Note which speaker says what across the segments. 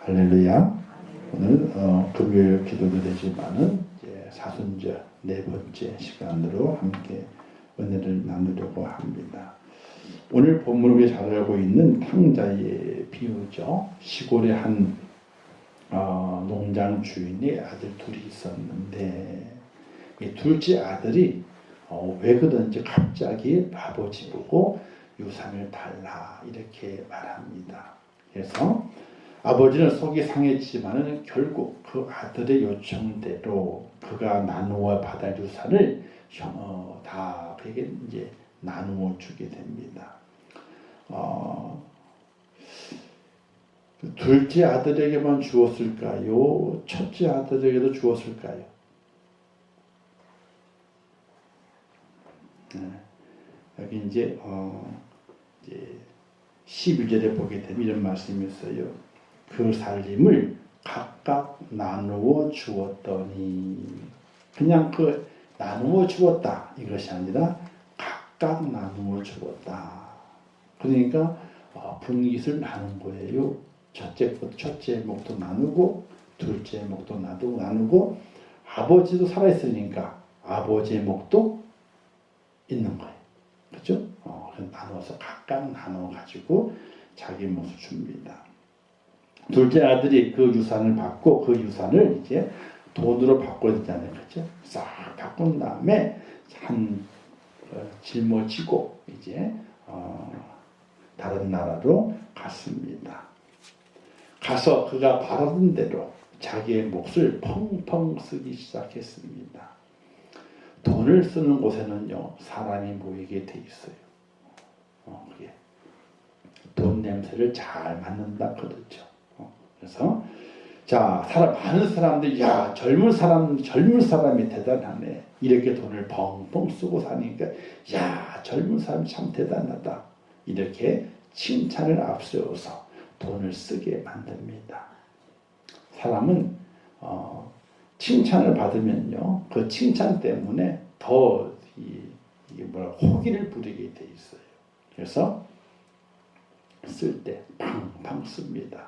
Speaker 1: 할렐루야. 오늘 금요일 기도도 되지만은 이제 사순절 네 번째 시간으로 함께 은혜를 나누려고 합니다. 오늘 본문에 잘 알고 있는 탕자의 비유죠. 시골에 한 농장 주인의 아들 둘이 있었는데 이 둘째 아들이 왜 그런지 갑자기 아버지 보고 유산을 달라 이렇게 말합니다. 그래서 아버지는 속이 상했지만은 결국 그 아들의 요청대로 그가 나누어 받을 유산을 다 그에게 이제 나누어 주게 됩니다. 둘째 아들에게만 주었을까요? 첫째 아들에게도 주었을까요? 여기 이제 12절에 보게 되면 이런 말씀이 있어요. 그 살림을 각각 나누어 주었더니, 그냥 그 나누어 주었다 이것이 아니라 각각 나누어 주었다. 그러니까 분깃을 나눈 거예요. 첫째 목도 나누고 둘째 목도 나누고 아버지도 살아있으니까 아버지의 목도 있는 거예요. 그렇죠? 나눠서 각각 나눠 가지고 자기 몫을 줍니다. 둘째 아들이 그 유산을 받고 그 유산을 이제 돈으로 바꿔야 되잖아요. 그렇죠? 싹 바꾼 다음에 한 짊어지고 이제 다른 나라로 갔습니다. 가서 그가 바라던 대로 자기의 몫을 펑펑 쓰기 시작했습니다. 돈을 쓰는 곳에는요 사람이 모이게 돼 있어요. 그게 돈 냄새를 잘 맡는다 그러죠. 그래서 많은 사람들이 젊은 사람이 대단하네. 이렇게 돈을 펑펑 쓰고 사니까 젊은 사람이 참 대단하다. 이렇게 칭찬을 앞세워서 돈을 쓰게 만듭니다. 사람은 칭찬을 받으면요, 그 칭찬 때문에 더 호기를 부리게 돼 있어요. 그래서 쓸 때 팡팡 씁니다.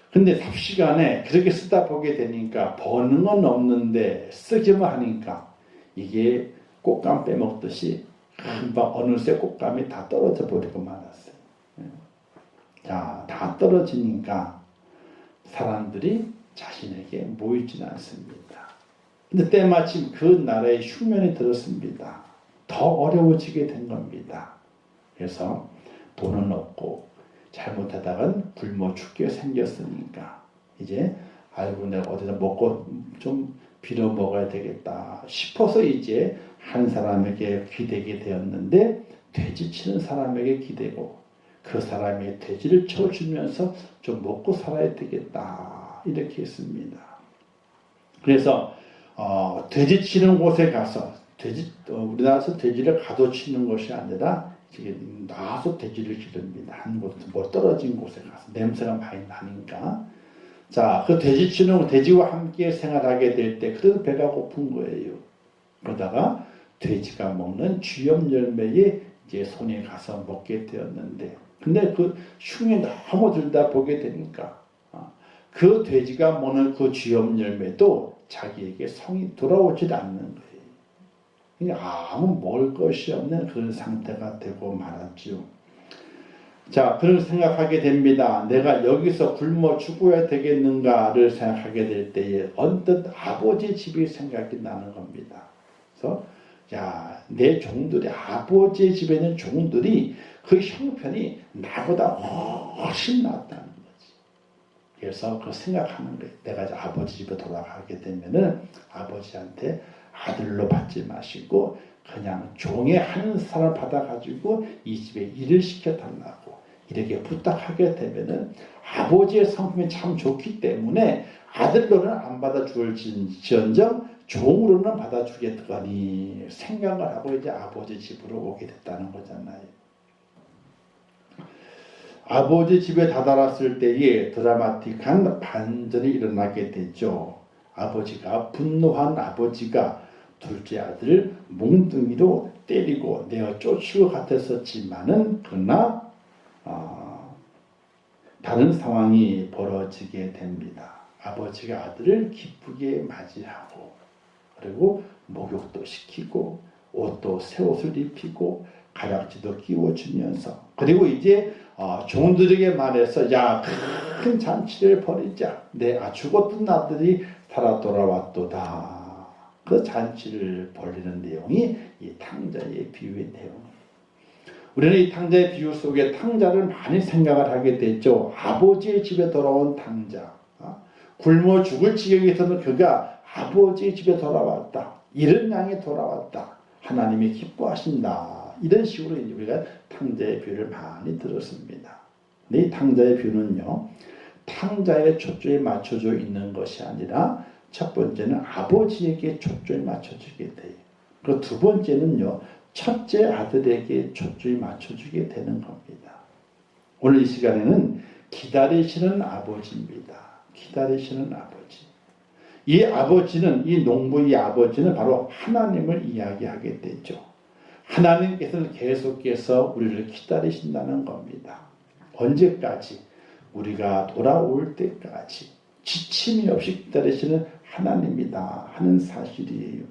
Speaker 1: 근데 삽시간에 그렇게 쓰다 보게 되니까 버는 건 없는데 쓰기만 하니까 이게 꽃감 빼먹듯이 금방 어느새 꽃감이 다 떨어져 버리고 말았어요. 다 떨어지니까 사람들이 자신에게 모이지는 않습니다. 근데 때마침 그 나라에 흉년이 들었습니다. 더 어려워지게 된 겁니다. 그래서 돈은 없고 잘못하다간 굶어 죽게 생겼으니까 이제 내가 어디다 먹고 좀 빌어 먹어야 되겠다 싶어서 이제 한 사람에게 기대게 되었는데 돼지 치는 사람에게 기대고 그 사람이 돼지를 쳐주면서 좀 먹고 살아야 되겠다 이렇게 했습니다. 그래서 돼지 치는 곳에 가서 우리나라에서 돼지를 가둬치는 것이 아니라 나와서 돼지를 기릅니다. 한 곳, 떨어진 곳에 가서 냄새가 많이 나니까. 그 돼지 치는 돼지와 함께 생활하게 될 때 그래도 배가 고픈 거예요. 그러다가 돼지가 먹는 쥐염 열매에 이제 손에 가서 먹게 되었는데, 근데 그 흉이 너무 들다 보게 되니까 그 돼지가 먹는 그 쥐염 열매도 자기에게 성이 돌아오지 않는 거예요. 아무 먹을 것이 없는 그런 상태가 되고 말았죠. 그런 생각하게 됩니다. 내가 여기서 굶어 죽어야 되겠는가를 생각하게 될 때에 언뜻 아버지 집이 생각이 나는 겁니다. 그래서 내 종들이 아버지의 집에 있는 종들이 그 형편이 나보다 훨씬 낫다는 거지. 그래서 그 생각하는 거예요. 내가 아버지 집에 돌아가게 되면은 아버지한테 아들로 받지 마시고 그냥 종의 한 사람을 받아가지고 이 집에 일을 시켜달라고 이렇게 부탁하게 되면은 아버지의 성품이 참 좋기 때문에 아들로는 안 받아줄지언정 종으로는 받아주겠거니 생각을 하고 이제 아버지 집으로 오게 됐다는 거잖아요. 아버지 집에 다다랐을 때에 드라마틱한 반전이 일어나게 되죠. 분노한 아버지가 둘째 아들을 몽둥이로 때리고 내어 쫓을 것 같았었지만은 그러나 다른 상황이 벌어지게 됩니다. 아버지가 아들을 기쁘게 맞이하고 그리고 목욕도 시키고 옷도 새 옷을 입히고 가락지도 끼워주면서 그리고 이제 종들에게 말해서 야 큰 잔치를 벌이자. 내 죽었던 아들이 살아 돌아왔도다. 그 잔치를 벌이는 내용이 이 탕자의 비유의 내용입니다. 우리는 이 탕자의 비유 속에 탕자를 많이 생각을 하게 됐죠. 아버지의 집에 돌아온 탕자. 굶어 죽을 지경에서는 그가 아버지의 집에 돌아왔다. 이런 양이 돌아왔다. 하나님이 기뻐하신다. 이런 식으로 우리가 탕자의 비유를 많이 들었습니다. 이 탕자의 비유는요. 탕자의 초점이 맞춰져 있는 것이 아니라 첫 번째는 아버지에게 초점이 맞춰지게 돼요. 그리고 두 번째는요. 첫째 아들에게 초점이 맞춰지게 되는 겁니다. 오늘 이 시간에는 기다리시는 아버지입니다. 기다리시는 아버지. 이 아버지는 이 농부의 아버지는 바로 하나님을 이야기하게 되죠. 하나님께서는 계속해서 우리를 기다리신다는 겁니다. 언제까지? 우리가 돌아올 때까지 지침이 없이 기다리시는 하나님이다 하는 사실이에요.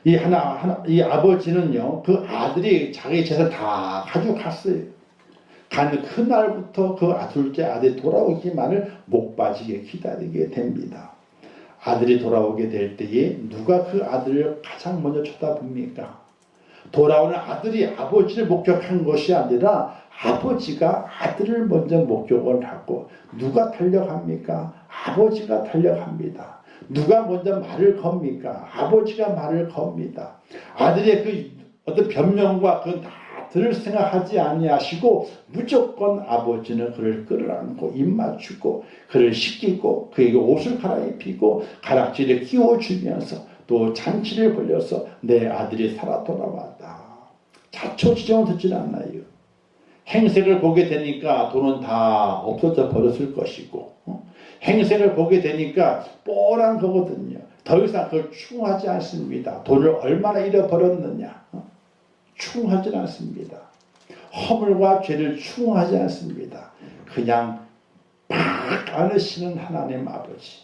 Speaker 1: 이 아버지는요, 그 아들이 자기 재산 다 가져갔어요. 간 그날부터 그 둘째 아들이 돌아오기만을 목 빠지게 기다리게 됩니다. 아들이 돌아오게 될 때에 누가 그 아들을 가장 먼저 쳐다봅니까? 돌아오는 아들이 아버지를 목격한 것이 아니라 아버지가 아들을 먼저 목격을 하고 누가 달려갑니까? 아버지가 달려갑니다. 누가 먼저 말을 겁니까? 아버지가 말을 겁니다. 아들의 그 어떤 변명과 그건 다 들을 생각하지 아니하시고 무조건 아버지는 그를 끌어안고 입 맞추고 그를 씻기고 그에게 옷을 갈아입히고 가락지를 끼워주면서 또 잔치를 벌려서 내 아들이 살아 돌아왔다. 자초지종을 듣지 않나요? 행색을 보게 되니까 돈은 다 없어져 버렸을 것이고 행색을 보게 되니까 뻔한 거거든요. 더 이상 그걸 추궁하지 않습니다. 돈을 얼마나 잃어버렸느냐 추궁하지 않습니다. 허물과 죄를 추궁하지 않습니다. 그냥 막 안으시는 하나님 아버지,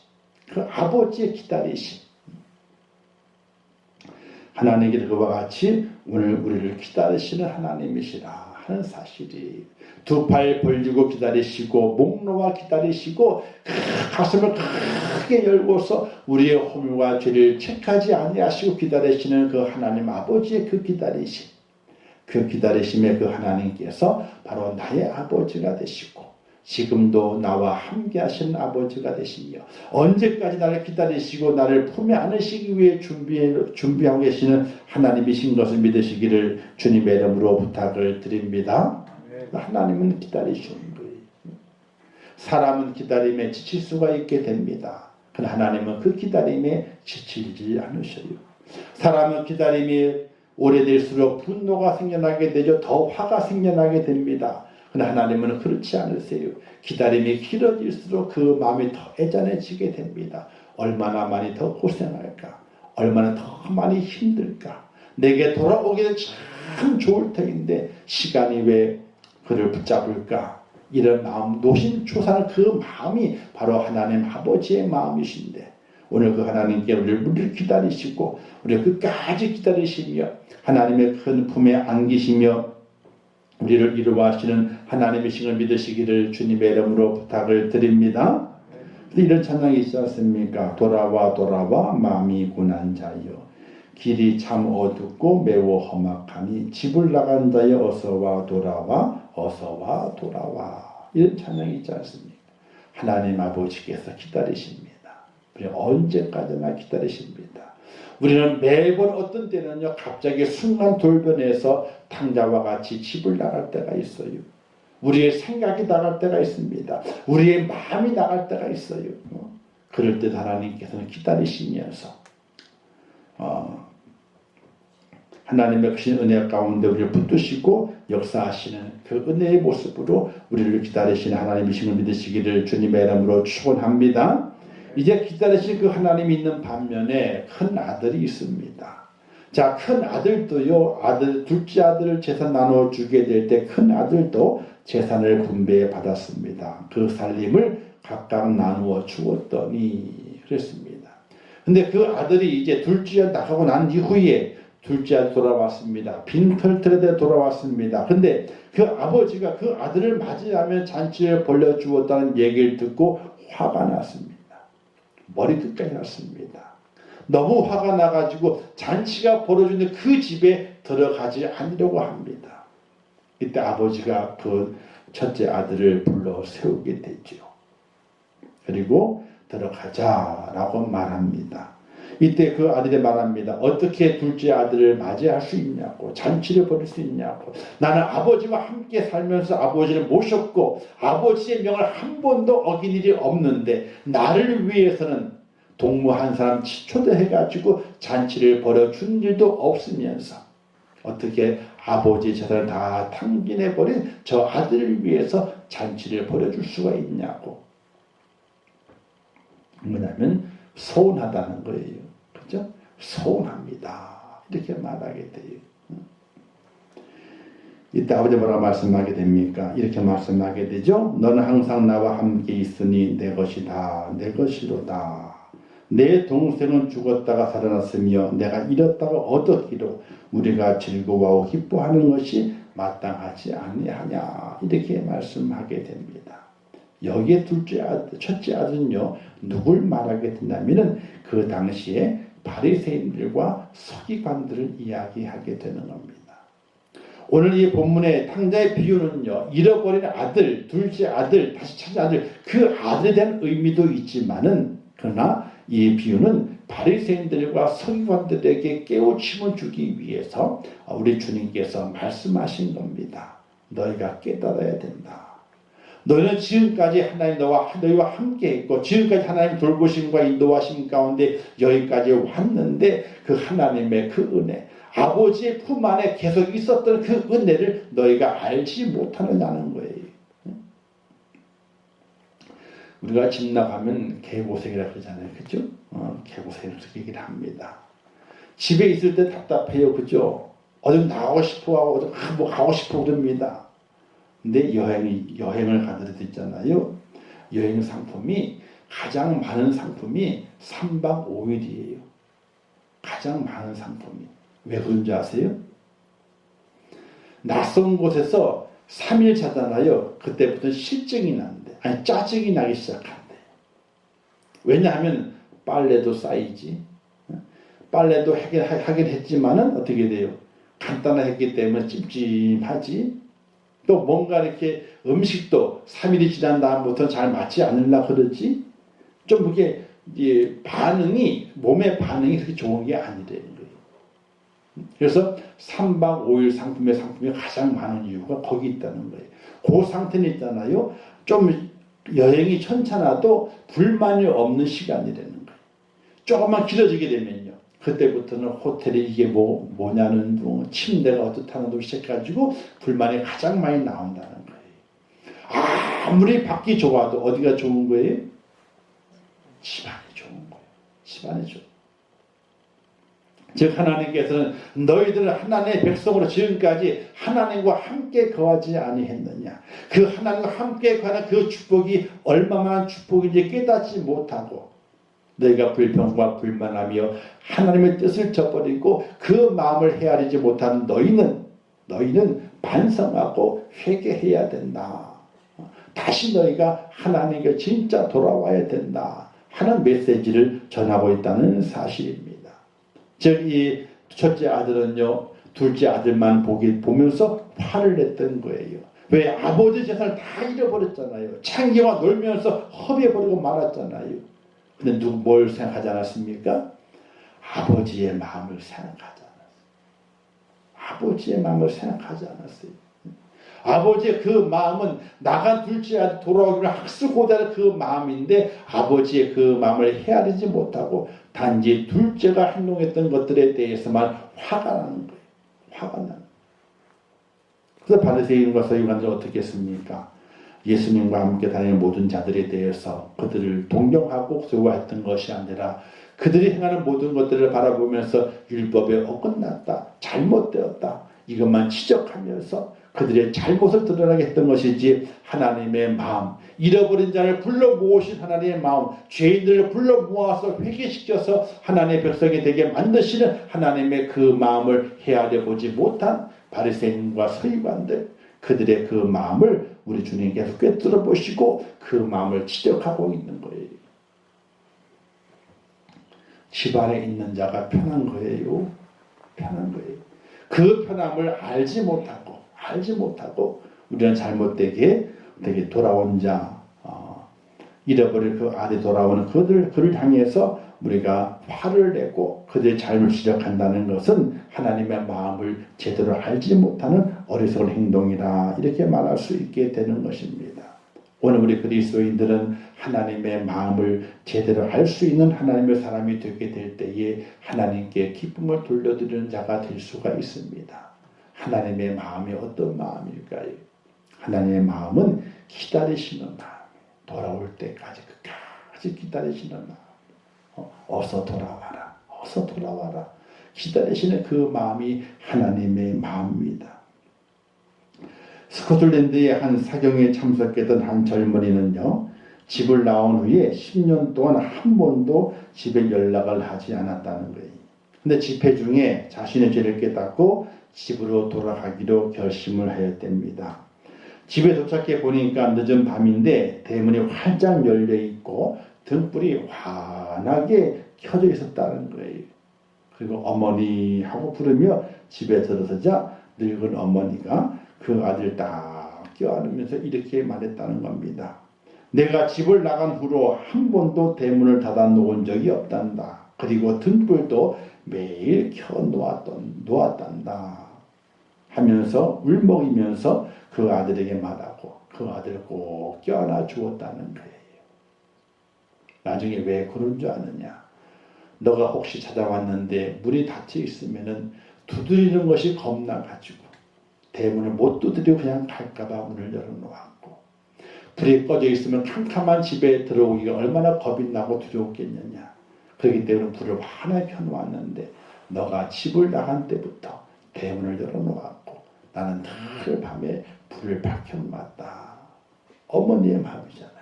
Speaker 1: 그 아버지의 기다리심. 하나님께 그와 같이 오늘 우리를 기다리시는 하나님이시라 하는 사실이 두 팔 벌리고 기다리시고 목 놓아 기다리시고 가슴을 크게 열고서 우리의 허물과 죄를 책하지 아니하시고 기다리시는 그 하나님 아버지의 그 기다리심, 그 기다리심의 그 하나님께서 바로 나의 아버지가 되시고 지금도 나와 함께 하시는 아버지가 되시며 언제까지 나를 기다리시고 나를 품에 안으시기 위해 준비하고 계시는 하나님이신 것을 믿으시기를 주님의 이름으로 부탁을 드립니다. 하나님은 기다리시는 거예요. 사람은 기다림에 지칠 수가 있게 됩니다. 그러나 하나님은 그 기다림에 지치지 않으셔요. 사람은 기다림이 오래될수록 분노가 생겨나게 되죠. 더 화가 생겨나게 됩니다. 그러나 하나님은 그렇지 않으세요. 기다림이 길어질수록 그 마음이 더 애잔해지게 됩니다. 얼마나 많이 더 고생할까? 얼마나 더 많이 힘들까? 내게 돌아오기는 참 좋을 터인데 시간이 왜 그를 붙잡을까? 이런 마음, 노심초사한 그 마음이 바로 하나님 아버지의 마음이신데 오늘 그 하나님께 우리를 기다리시고 우리를 끝까지 기다리시며 하나님의 큰 품에 안기시며 우리를 이루어하시는 하나님이신 걸 믿으시기를 주님의 이름으로 부탁을 드립니다. 이런 찬양이 있지 않습니까? 돌아와 돌아와 마음이 고난 자여 길이 참 어둡고 매우 험악하니 집을 나간 자여 어서와 돌아와 어서와 돌아와 이런 찬양이 있지 않습니까? 하나님 아버지께서 기다리십니다. 우리 언제까지나 기다리십니다. 우리는 매번 어떤 때는요 갑자기 순간 돌변해서 탕자와 같이 집을 나갈 때가 있어요. 우리의 생각이 나갈 때가 있습니다. 우리의 마음이 나갈 때가 있어요. 그럴 때 하나님께서는 기다리시면서 하나님의 크신 은혜 가운데 우리를 붙드시고 역사하시는 그 은혜의 모습으로 우리를 기다리시는 하나님이신 걸 믿으시기를 주님의 이름으로 축원합니다. 이제 기다리실 그 하나님이 있는 반면에 큰 아들이 있습니다. 자, 큰 아들도요, 둘째 아들을 재산 나눠주게 될 때 큰 아들도 재산을 분배해 받았습니다. 그 살림을 각각 나누어 주었더니 그랬습니다. 근데 그 아들이 이제 둘째 나가고 난 이후에 둘째 아들 돌아왔습니다. 빈털털에 돌아왔습니다. 근데 그 아버지가 그 아들을 맞이하면 잔치를 벌려 주었다는 얘기를 듣고 화가 났습니다. 머리끝까지 났습니다. 너무 화가 나가지고 잔치가 벌어지는 그 집에 들어가지 않으려고 합니다. 이때 아버지가 그 첫째 아들을 불러 세우게 되죠. 그리고 들어가자라고 말합니다. 이때 그 아들이 말합니다. 어떻게 둘째 아들을 맞이할 수 있냐고, 잔치를 벌일 수 있냐고. 나는 아버지와 함께 살면서 아버지를 모셨고 아버지의 명을 한 번도 어긴 일이 없는데 나를 위해서는 동무 한 사람 초대해가지고 잔치를 벌여준 일도 없으면서 어떻게 아버지의 재산을 다 탕진해버린 저 아들을 위해서 잔치를 벌여줄 수가 있냐고. 뭐냐면 서운하다는 거예요. 그죠? 서운합니다. 이렇게 말하게 돼요. 이때 아버지 뭐라고 말씀하게 됩니까? 이렇게 말씀하게 되죠. 너는 항상 나와 함께 있으니 내 것이다. 내 것이로다. 내 동생은 죽었다가 살아났으며 내가 잃었다가 얻었기로 우리가 즐거워하고 기뻐하는 것이 마땅하지 아니하냐. 이렇게 말씀하게 됩니다. 여기에 첫째 아들은요, 누굴 말하게 된다면은 그 당시에 바리새인들과 서기관들을 이야기하게 되는 겁니다. 오늘 이 본문의 탕자의 비유는요, 잃어버린 아들, 둘째 아들, 다시 찾은 아들, 그 아들에 대한 의미도 있지만은, 그러나 이 비유는 바리새인들과 서기관들에게 깨우침을 주기 위해서 우리 주님께서 말씀하신 겁니다. 너희가 깨달아야 된다. 너희는 지금까지 하나님 너희와 함께 했고 지금까지 하나님 돌보심과 인도하심 가운데 여기까지 왔는데 그 하나님의 그 은혜, 아버지의 품 안에 계속 있었던 그 은혜를 너희가 알지 못하느냐는 거예요. 우리가 집 나가면 개고생이라고 그러잖아요. 그죠? 개고생이라고 얘기를 합니다. 집에 있을 때 답답해요. 그죠? 어디 나가고 싶어 하고 뭐 가고 싶어 그럽니다. 근데 여행을 가더라도 있잖아요. 여행 상품이 가장 많은 상품이 3박 5일이에요. 가장 많은 상품이. 왜 그런지 아세요? 낯선 곳에서 3일 자잖아요. 그때부터 실증이 난대. 아니 짜증이 나기 시작한대. 왜냐하면 빨래도 쌓이지. 빨래도 하긴 했지만은 어떻게 돼요? 간단하기 때문에 찜찜하지. 또 뭔가 이렇게 음식도 3일이 지난 다음부터 잘 맞지 않으려 그러지. 좀 그게 몸의 반응이 그렇게 좋은 게 아니라는 거예요. 그래서 3박 5일 상품이 가장 많은 이유가 거기 있다는 거예요. 그 상태는 있잖아요. 좀 여행이 천천해도 불만이 없는 시간이라는 거예요. 조금만 길어지게 되면요. 그때부터는 호텔이 이게 뭐냐는 둥, 침대가 어떻다는 둥 시작해가지고 불만이 가장 많이 나온다는 거예요. 아무리 밖이 좋아도 어디가 좋은 거예요? 집안이 좋은 거예요. 집안이 좋은. 즉 하나님께서는 너희들은 하나님의 백성으로 지금까지 하나님과 함께 거하지 아니했느냐. 그 하나님과 함께 거하는 그 축복이 얼마나 축복인지 깨닫지 못하고 너희가 불평과 불만하며 하나님의 뜻을 저버리고 그 마음을 헤아리지 못하는 너희는 반성하고 회개해야 된다. 다시 너희가 하나님께 진짜 돌아와야 된다 하는 메시지를 전하고 있다는 사실입니다. 즉 이 첫째 아들은요, 둘째 아들만 보면서 화를 냈던 거예요. 왜? 아버지 재산을 다 잃어버렸잖아요. 창기와 놀면서 허비해버리고 말았잖아요. 근데 뭘 생각하지 않았습니까? 아버지의 마음을 생각하지 않았어요. 아버지의 마음을 생각하지 않았어요. 아버지의 그 마음은 나간 둘째 아들 돌아오기를 학수고대하는 그 마음인데 아버지의 그 마음을 헤아리지 못하고 단지 둘째가 행동했던 것들에 대해서만 화가 나는 거예요. 화가 나는 거예요. 그래서 바리새인과 서기관들은 어떻게 했습니까? 예수님과 함께 다니는 모든 자들에 대해서 그들을 동경하고 수고했던 것이 아니라 그들이 행하는 모든 것들을 바라보면서 율법에 어긋났다, 잘못되었다 이것만 지적하면서 그들의 잘못을 드러나게 했던 것이지 하나님의 마음, 잃어버린 자를 불러 모으신 하나님의 마음, 죄인들을 불러 모아서 회개시켜서 하나님의 백성이 되게 만드시는 하나님의 그 마음을 헤아려 보지 못한 바리새인과 서기관들, 그들의 그 마음을 우리 주님께서 꿰뚫어 보시고 그 마음을 지적하고 있는 거예요. 집 안에 있는 자가 편한 거예요. 편한 거예요. 그 편함을 알지 못하고 우리는 잘못되게 되게 돌아온 자, 잃어버린 그 아들 돌아오는 그를 향해서 우리가 화를 내고 그들의 잘못을 지적한다는 것은 하나님의 마음을 제대로 알지 못하는 어리석은 행동이라 이렇게 말할 수 있게 되는 것입니다. 오늘 우리 그리스도인들은 하나님의 마음을 제대로 알 수 있는 하나님의 사람이 되게 될 때에 하나님께 기쁨을 돌려드리는 자가 될 수가 있습니다. 하나님의 마음이 어떤 마음일까요? 하나님의 마음은 기다리시는 마음, 돌아올 때까지 끝까지 기다리시는 마음, 어서 돌아와라, 어서 돌아와라, 기다리시는 그 마음이 하나님의 마음입니다. 스코틀랜드의 한 사경에 참석했던 한 젊은이는요, 집을 나온 후에 10년 동안 한 번도 집에 연락을 하지 않았다는 거예요. 근데 집회 중에 자신의 죄를 깨닫고 집으로 돌아가기로 결심을 하였답니다. 집에 도착해 보니까 늦은 밤인데 대문이 활짝 열려 있고 등불이 환하게 켜져 있었다는 거예요. 그리고 어머니 하고 부르며 집에 들어서자 늙은 어머니가 그 아들 딱 껴안으면서 이렇게 말했다는 겁니다. 내가 집을 나간 후로 한 번도 대문을 닫아 놓은 적이 없단다. 그리고 등불도 매일 켜 놓았단다. 하면서 울먹이면서 그 아들에게 말하고 그 아들을 꼭 껴안아 주었다는 거예요. 나중에 왜 그런 줄 아느냐? 너가 혹시 찾아왔는데 문이 닫혀 있으면은 두드리는 것이 겁나가지고 대문을 못 두드리고 그냥 갈까봐 문을 열어놓았고, 불이 꺼져 있으면 캄캄한 집에 들어오기가 얼마나 겁이 나고 두려웠겠느냐. 그렇기 때문에 불을 환하게 켜놓았는데 너가 집을 나간 때부터 대문을 열어놓았고 나는 늘 밤에 불을 밝혀놨다. 어머니의 마음이잖아요.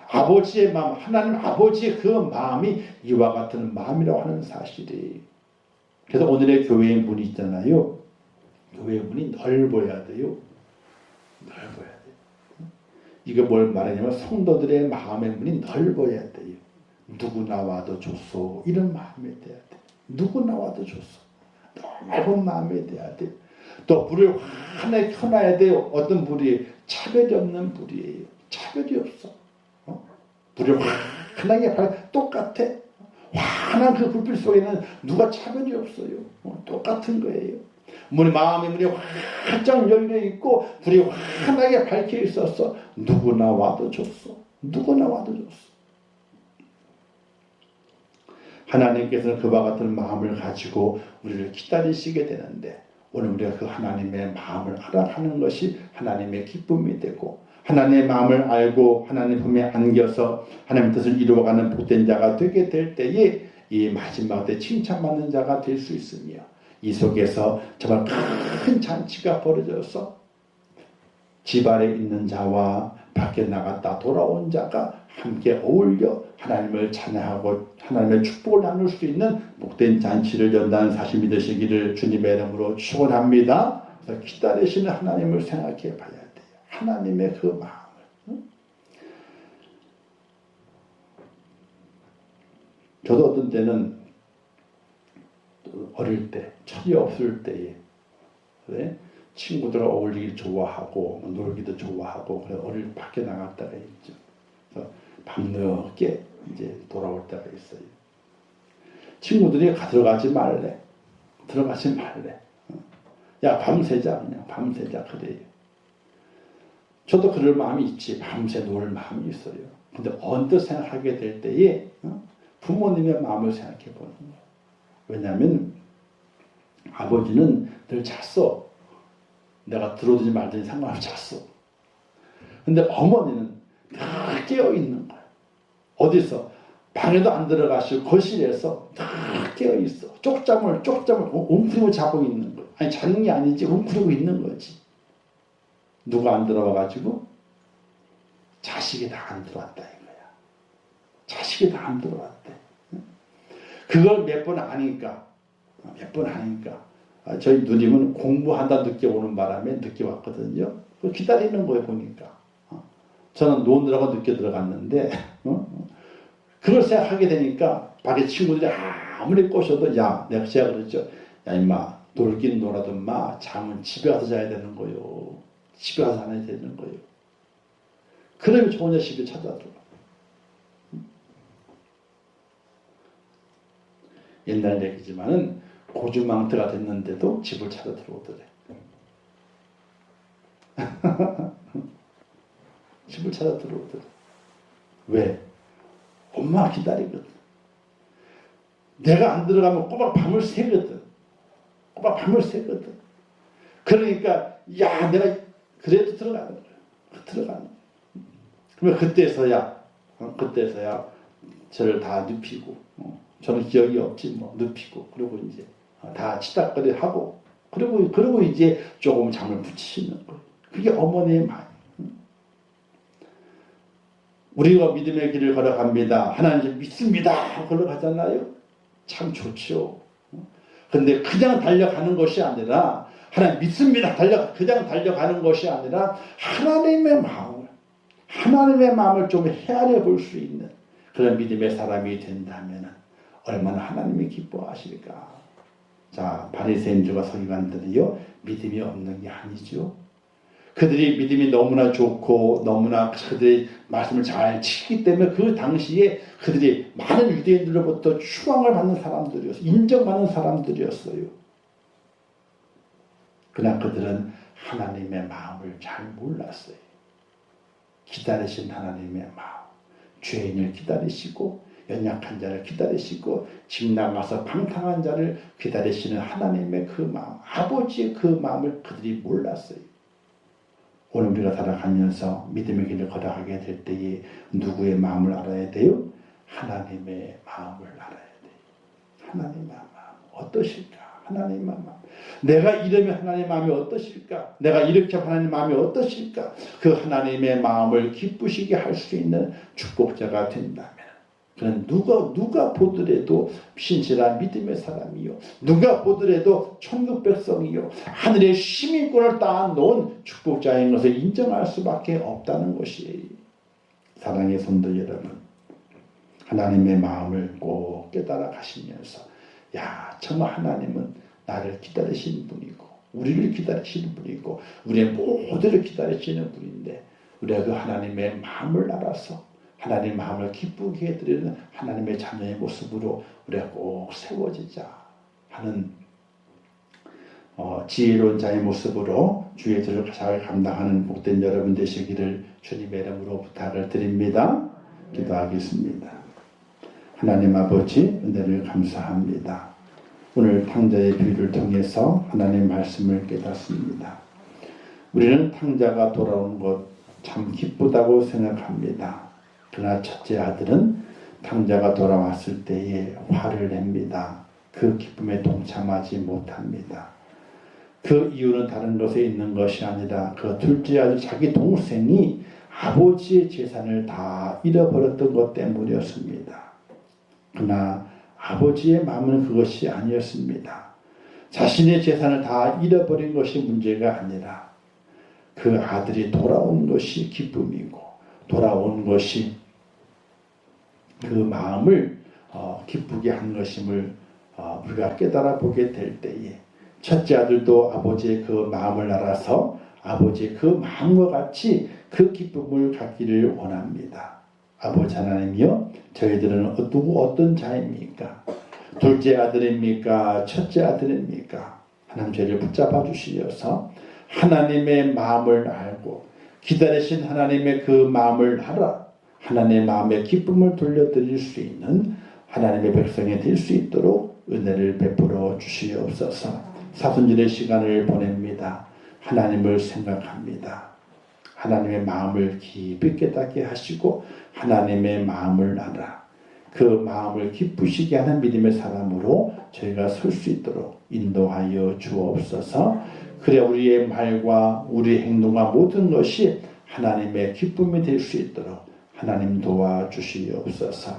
Speaker 1: 아버지의 마음, 하나님 아버지의 그 마음이 이와 같은 마음이라고 하는 사실이. 그래서 오늘의 교회의 문이 있잖아요. 교회의 문이 넓어야 돼요. 넓어야 돼요. 이거 뭘 말하냐면 성도들의 마음의 문이 넓어야 돼요. 누구나 와도 좋소, 이런 마음이 돼야 돼. 누구나 와도 좋소, 넓은 마음이 돼야 돼. 또 불을 환하게 켜놔야 돼요. 어떤 불이 차별이 없는 불이에요. 차별이 없어. 불을 환하게 똑같아. 환한 그 불빛 속에는 누가 차별이 없어요. 똑같은 거예요. 마음의 문이 활짝 열려 있고 불이 환하게 밝혀 있어서 누구나 와도 좋소. 누구나 와도 좋소. 하나님께서는 그와 같은 마음을 가지고 우리를 기다리시게 되는데, 오늘 우리가 그 하나님의 마음을 알아가는 것이 하나님의 기쁨이 되고, 하나님의 마음을 알고 하나님 품에 안겨서 하나님의 뜻을 이루어가는 복된 자가 되게 될 때에 이 마지막 때 칭찬받는 자가 될 수 있으며, 이 속에서 정말 큰 잔치가 벌어져서 집 안에 있는 자와 밖에 나갔다 돌아온 자가 함께 어울려 하나님을 찬양하고 하나님의 축복을 나눌 수 있는 복된 잔치를 연다는 사실 믿으시기를 주님의 이름으로 축원합니다. 그래서 기다리시는 하나님을 생각해 봐야 돼요. 하나님의 그 마음을. 저도 어떤 때는 어릴 때, 철이 없을 때에, 그래? 친구들과 어울리기 좋아하고 놀기도 좋아하고 그래서 어릴 밖에 나갈 때가 있죠. 그래서 밤늦게 이제 돌아올 때가 있어요. 친구들이 들어가지 말래. 야, 밤새자, 그냥 밤새자, 그래요. 저도 그럴 마음이 있지. 밤새 놀 마음이 있어요. 근데 언뜻 생각하게 될 때에 부모님의 마음을 생각해 보는 거예요. 왜냐하면 아버지는 늘 잤어. 내가 들어오든지 말든지 상관없이 잤어. 근데 어머니는 다 깨어있는 거야. 어디서? 방에도 안 들어가시고 거실에서 다 깨어있어. 쪽잠을 웅크리고 자고 있는 거야. 아니 자는 게 아니지 웅크리고 있는 거지. 누가 안 들어와가지고? 자식이 다 안 들어왔다 이거야. 자식이 다 안 들어왔대. 그걸 몇 번 하니까 저희 누님은 공부한다 늦게 오는 바람에 늦게 왔거든요. 기다리는 거예요 보니까. 저는 노느라고 늦게 들어갔는데 그걸 생각하게 되니까 밖에 친구들이 아무리 꼬셔도 제가 그랬죠. 야 임마 놀긴 놀아도 마 잠은 집에 가서 자야 되는 거요. 집에 가서 자야 되는 거요. 그러면 저 혼자 집에 찾아들어. 옛날 얘기지만은 고주망태가 됐는데도 집을 찾아 들어오더래. 집을 찾아 들어오더래. 왜? 엄마가 기다리거든. 내가 안 들어가면 꼬박 밤을 새거든. 그러니까 내가 그래도 들어가는 거야. 들어가는 거야. 그러면 그때서야 저를 다 눕히고 저는 기억이 없지 눕히고 그리고 이제 다 치닥거리 하고 그리고 이제 조금 잠을 붙이시는 거예요. 그게 어머니의 마음. 우리가 믿음의 길을 걸어갑니다. 하나님 믿습니다. 걸어가잖아요. 참 좋죠. 근데 그냥 달려가는 것이 아니라 하나님 믿습니다. 그냥 달려가는 것이 아니라 하나님의 마음을 좀 헤아려 볼 수 있는 그런 믿음의 사람이 된다면 얼마나 하나님이 기뻐하실까. 자, 바리새인들과 서기관들이요 믿음이 없는 게 아니죠. 그들이 믿음이 너무나 좋고 너무나 그들의 말씀을 잘 지키기 때문에 그 당시에 그들이 많은 유대인들로부터 추앙을 받는 사람들이었어요. 인정받는 사람들이었어요. 그러나 그들은 하나님의 마음을 잘 몰랐어요. 기다리신 하나님의 마음, 죄인을 기다리시고 연약한 자를 기다리시고 집 나가서 방탕한 자를 기다리시는 하나님의 그 마음, 아버지의 그 마음을 그들이 몰랐어요. 오늘 우리가 살아가면서 믿음의 길을 걸어가게 될 때에 누구의 마음을 알아야 돼요? 하나님의 마음을 알아야 돼요. 하나님의 마음 어떠실까? 하나님의 마음. 내가 이러면 하나님의 마음이 어떠실까? 내가 이렇게 하면 하나님의 마음이 어떠실까? 그 하나님의 마음을 기쁘시게 할 수 있는 축복자가 된다면 그는 누가 보더라도 신실한 믿음의 사람이요. 누가 보더라도 천국 백성이요. 하늘의 시민권을 따놓은 축복자인 것을 인정할 수밖에 없다는 것이에요. 사랑의 성도 여러분, 하나님의 마음을 꼭 깨달아 가시면서 정말 하나님은 나를 기다리시는 분이고 우리를 기다리시는 분이고 우리의 모두를 기다리시는 분인데 우리가 그 하나님의 마음을 알아서 하나님의 마음을 기쁘게 해드리는 하나님의 자녀의 모습으로 우리가 꼭 세워지자 하는 지혜로운 자의 모습으로 주의 뜻을 잘 감당하는 복된 여러분 되시기를 주님의 이름으로 부탁을 드립니다. 기도하겠습니다. 하나님 아버지 은혜를 감사합니다. 오늘 탕자의 비유를 통해서 하나님 말씀을 깨닫습니다. 우리는 탕자가 돌아온 것 참 기쁘다고 생각합니다. 그러나 첫째 아들은 탕자가 돌아왔을 때에 화를 냅니다. 그 기쁨에 동참하지 못합니다. 그 이유는 다른 것에 있는 것이 아니라 그 둘째 아들 자기 동생이 아버지의 재산을 다 잃어버렸던 것 때문이었습니다. 그러나 아버지의 마음은 그것이 아니었습니다. 자신의 재산을 다 잃어버린 것이 문제가 아니라 그 아들이 돌아온 것이 기쁨이고 돌아온 것이 그 마음을 기쁘게 한 것임을 우리가 깨달아 보게 될 때에 첫째 아들도 아버지의 그 마음을 알아서 아버지의 그 마음과 같이 그 기쁨을 갖기를 원합니다. 아버지 하나님이여, 저희들은 어떤 자입니까? 둘째 아들입니까? 첫째 아들입니까? 하나님 저희를 붙잡아 주시어서 하나님의 마음을 알고 기다리신 하나님의 그 마음을 알아 하나님의 마음의 기쁨을 돌려드릴 수 있는 하나님의 백성이 될 수 있도록 은혜를 베풀어 주시옵소서. 사순절의 시간을 보냅니다. 하나님을 생각합니다. 하나님의 마음을 깊이 깨닫게 하시고 하나님의 마음을 알아 그 마음을 기쁘시게 하는 믿음의 사람으로 저희가 설 수 있도록 인도하여 주옵소서. 그래 우리의 말과 우리의 행동과 모든 것이 하나님의 기쁨이 될 수 있도록 하나님 도와주시옵소서.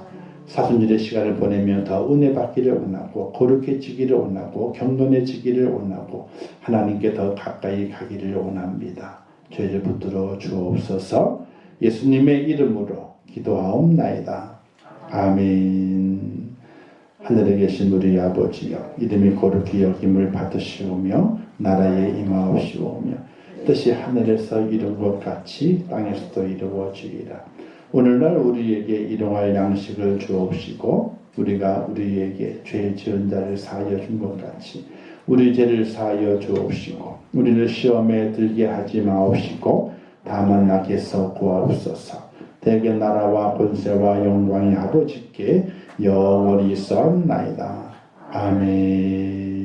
Speaker 1: 사순절의 시간을 보내면 더 은혜 받기를 원하고 거룩해지기를 원하고 경건해지기를 원하고 하나님께 더 가까이 가기를 원합니다. 저희를 붙들어 주옵소서. 예수님의 이름으로 기도하옵나이다. 아멘. 하늘에 계신 우리 아버지여, 이름이 거룩히 여김을 받으시오며 나라에 임하옵시오며 뜻이 하늘에서 이룬 것 같이 땅에서도 이루어지리라. 오늘날 우리에게 일용할 양식을 주옵시고 우리가 우리에게 죄 지은 자를 사하여 준 것 같이 우리 죄를 사하여 주옵시고 우리를 시험에 들게 하지 마옵시고 다만 악에서 구하옵소서. 대개 나라와 권세와 영광이 아버지께 영원히 있사옵나이다. 아멘.